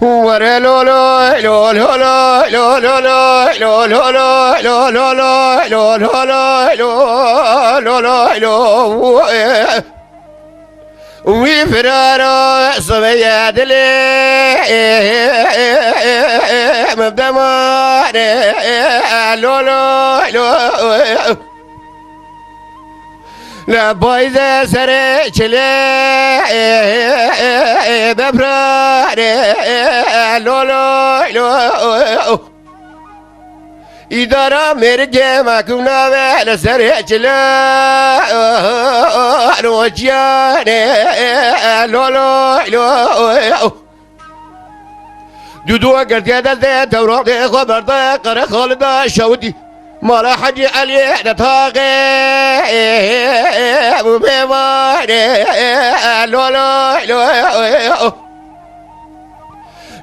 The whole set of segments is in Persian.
ورا لو لو لو لو لو لو لو لو لو لو لو لو لو لو لو لو وفرارا صبيا دلي مبدا ماري لو لو لو لا بايزة سري چلي ببراري لو لو لو إدارة مرجع ما كنا ولا سري چلي روجياني لو لو لو دودو قردي دلدي توروق خبر دا قرا خالدا شودي مالا حجي علي نتاقي وبيواني لو لو لو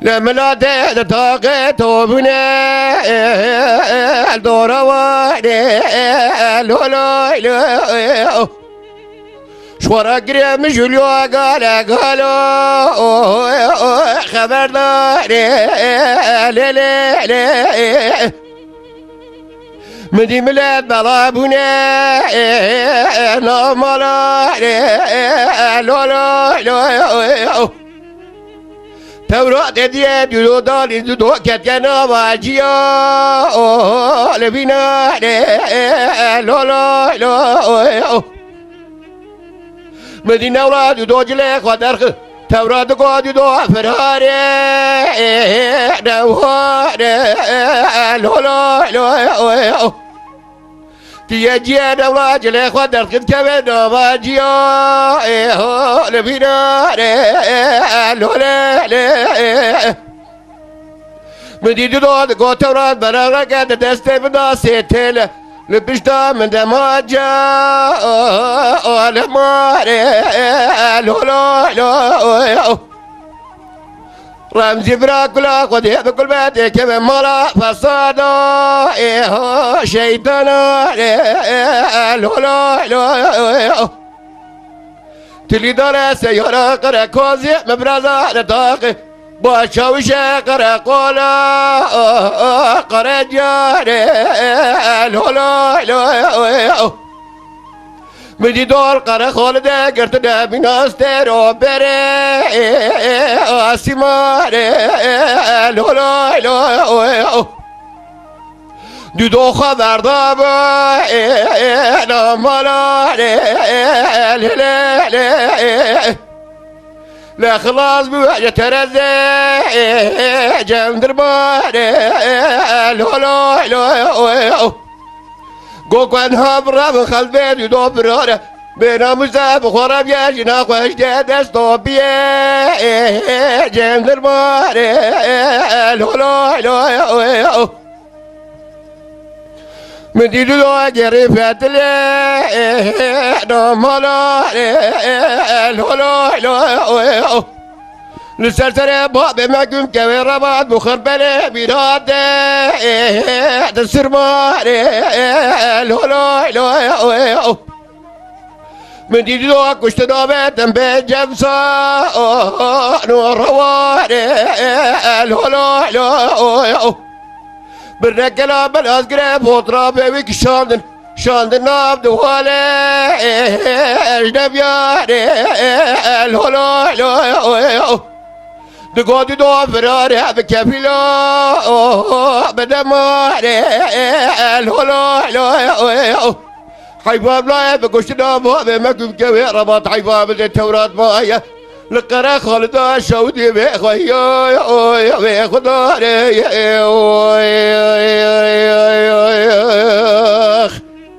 لما لا نتاقي توبني الدورواني لو لو لو شورا قريم جوليو قالوا خبرداري لي لي لي مدي ملاد بلابوني نامالاري لو لو لو تورات دي دو دالي دو كتنا واجيا لبيناري لو لو لو مدينة أولاد دوجلة قدرخ تورات قاد دو فراري دواري لو لو لو تيجي أولاد جلة قدرخ كبد واجيا لبيناري لو لو مدينة دو قاد تورات برا قد دستي بدا سيتل لبشتا من دماجا ماري لو لو لو رمزي براكولا قد يبكل بيتي كم مالا فسادا شيطانا لو لو لو تلي دار سيارة قرا كوزي مبرزا نتاقي باشاوش قرا قولا قرا جاري لو لو لو مدي دور قرا خالده قرت ده بناس تيرو بري اسماري لو لو لو دو خبر داب نمالاري لي لي لا خلاص بوجه ترزي جندر باري لو لو لو قوقن هبرا بخل بيت يدو برارة بينا مزاب خراب يجينا خوش دستو بيه جندر باري لو لو لو مدي دو جري فاتلي نمالاري لو لو لو لسلسلة باب مقوم كوي رباط بخر بلي بيراد تسرماري لو لو لو مدي دو كشت دوبت بجمسا نور رواري لو لو لو بالرجلة بالأزقرة بوطرة بيك شاندن ناب دوالي اجنب ياري لو لو لو دقودي دو فراري بكفيلو بدماري لو لو لو حيباب لا بقشت نابو بمكم كوي رباط حيباب التوراة مايا لقرا خالدا شودي بخويا بخداري